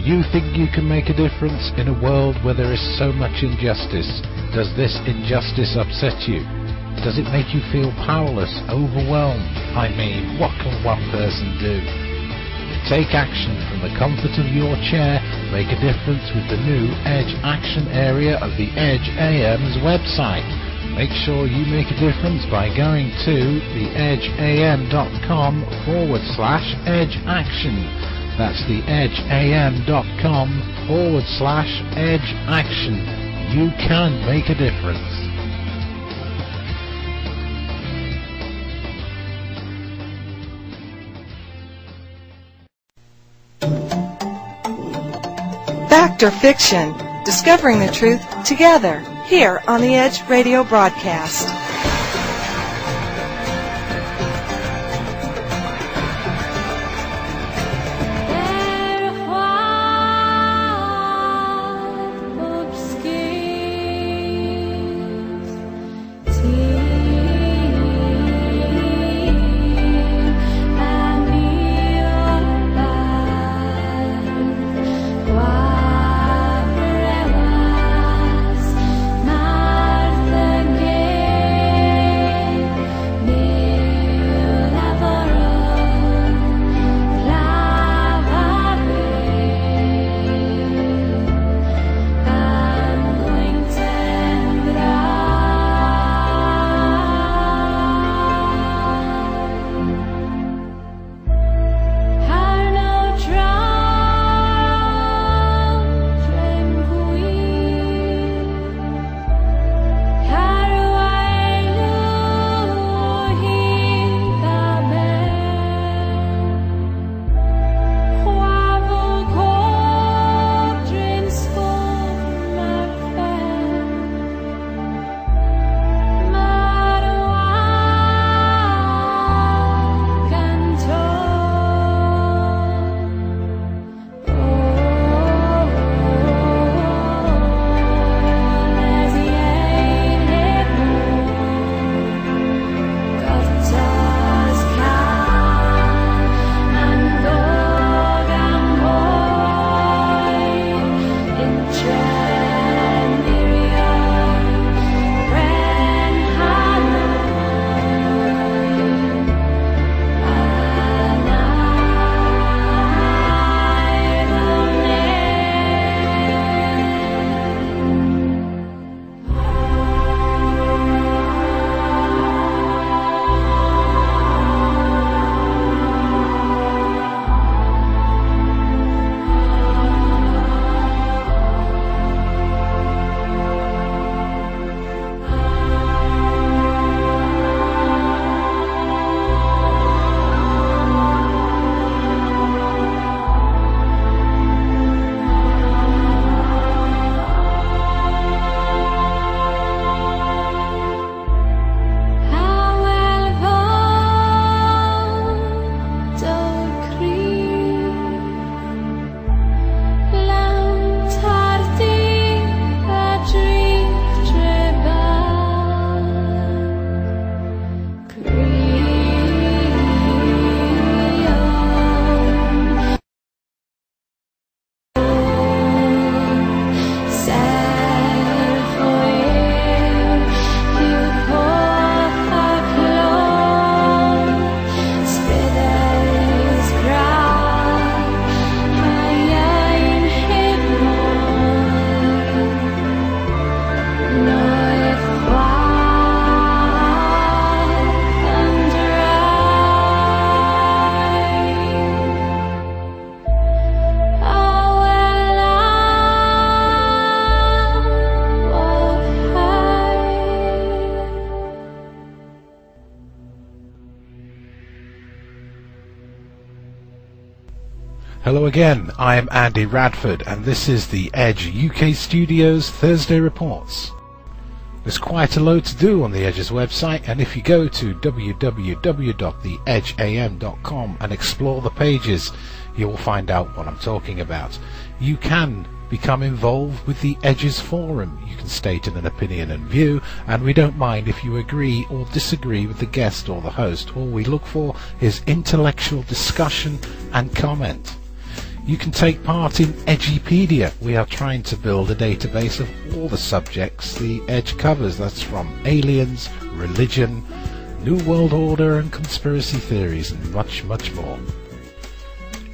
you think you can make a difference in a world where there is so much injustice? Does this injustice upset you? Does it make you feel powerless, overwhelmed? I mean, what can one person do? Take action from the comfort of your chair. Make a difference with the new Edge Action area of the Edge AM's website. Make sure you make a difference by going to theedgeam.com/Edge Action. That's theedgeam.com/Edge Action. You can make a difference. Fact or fiction? Discovering the truth together here on the Edge Radio broadcast. Hello again, I am Andy Radford and this is the Edge UK Studios Thursday Reports. There's quite a load to do on the Edge's website, and if you go to www.theedgeam.com and explore the pages, you'll find out what I'm talking about. You can become involved with the Edge's forum. You can state an opinion and view, and we don't mind if you agree or disagree with the guest or the host. All we look for is intellectual discussion and comment. You can take part in Edgepedia. We are trying to build a database of all the subjects the Edge covers. That's from aliens, religion, New World Order and conspiracy theories, and much, much more.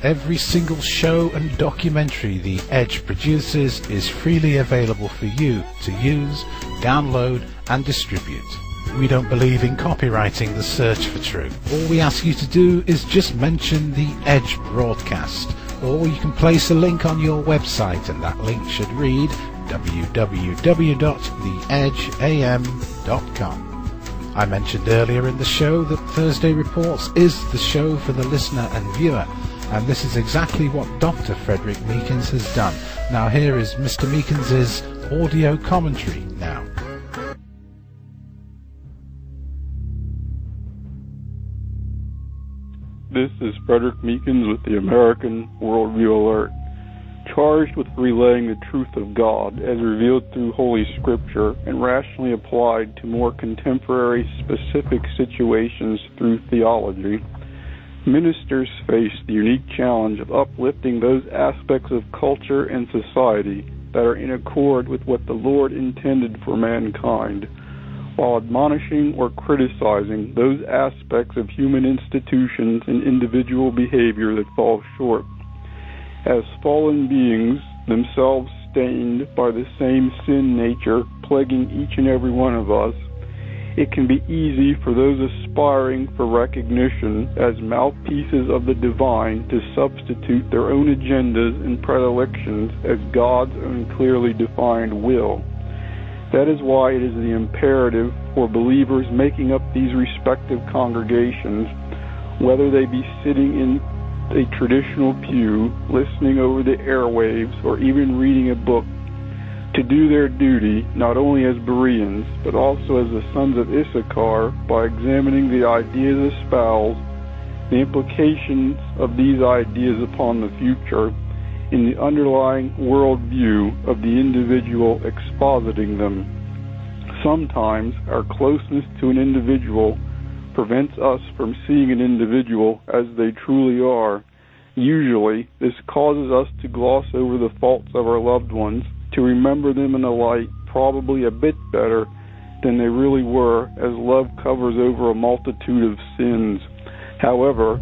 Every single show and documentary the Edge produces is freely available for you to use, download and distribute. We don't believe in copyrighting the search for truth. All we ask you to do is just mention the Edge broadcast, or you can place a link on your website, and that link should read www.theedgeam.com. I mentioned earlier in the show that Thursday Reports is the show for the listener and viewer, and this is exactly what Dr. Frederick Meekins has done. Now here is Mr. Meekins' audio commentary now. This is Frederick Meekins with the American Worldview Alert, charged with relaying the truth of God as revealed through Holy Scripture and rationally applied to more contemporary specific situations through theology. Ministers face the unique challenge of uplifting those aspects of culture and society that are in accord with what the Lord intended for mankind, while admonishing or criticizing those aspects of human institutions and individual behavior that fall short. As fallen beings, themselves stained by the same sin nature plaguing each and every one of us, it can be easy for those aspiring for recognition as mouthpieces of the divine to substitute their own agendas and predilections as God's own clearly defined will. That is why it is the imperative for believers making up these respective congregations, whether they be sitting in a traditional pew, listening over the airwaves, or even reading a book, to do their duty not only as Bereans, but also as the sons of Issachar by examining the ideas espoused, the implications of these ideas upon the future, in the underlying worldview of the individual expositing them. Sometimes our closeness to an individual prevents us from seeing an individual as they truly are. Usually, this causes us to gloss over the faults of our loved ones, to remember them in a light probably a bit better than they really were, as love covers over a multitude of sins. However,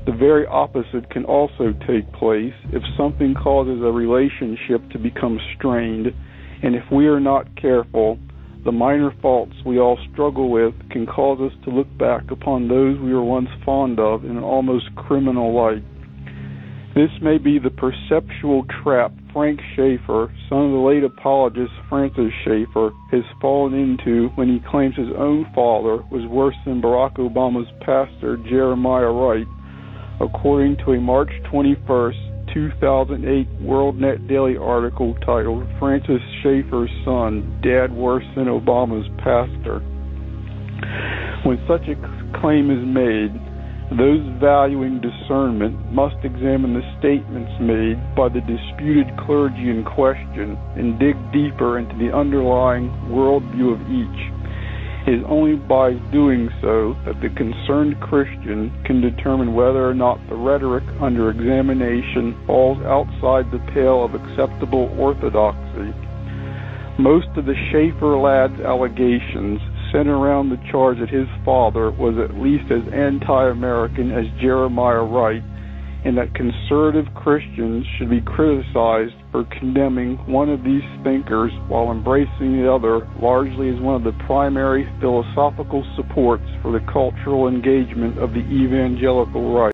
the very opposite can also take place if something causes a relationship to become strained, and if we are not careful, the minor faults we all struggle with can cause us to look back upon those we were once fond of in an almost criminal light. This may be the perceptual trap Frank Schaeffer, son of the late apologist Francis Schaeffer, has fallen into when he claims his own father was worse than Barack Obama's pastor, Jeremiah Wright, according to a March 21st, 2008 WorldNet Daily article titled Francis Schaeffer's Son, Dad Worse Than Obama's Pastor. When such a claim is made, those valuing discernment must examine the statements made by the disputed clergy in question and dig deeper into the underlying worldview of each. It is only by doing so that the concerned Christian can determine whether or not the rhetoric under examination falls outside the pale of acceptable orthodoxy. Most of the Schaeffer lad's allegations center around the charge that his father was at least as anti-American as Jeremiah Wright, and that conservative Christians should be criticized for condemning one of these thinkers while embracing the other largely as one of the primary philosophical supports for the cultural engagement of the evangelical right.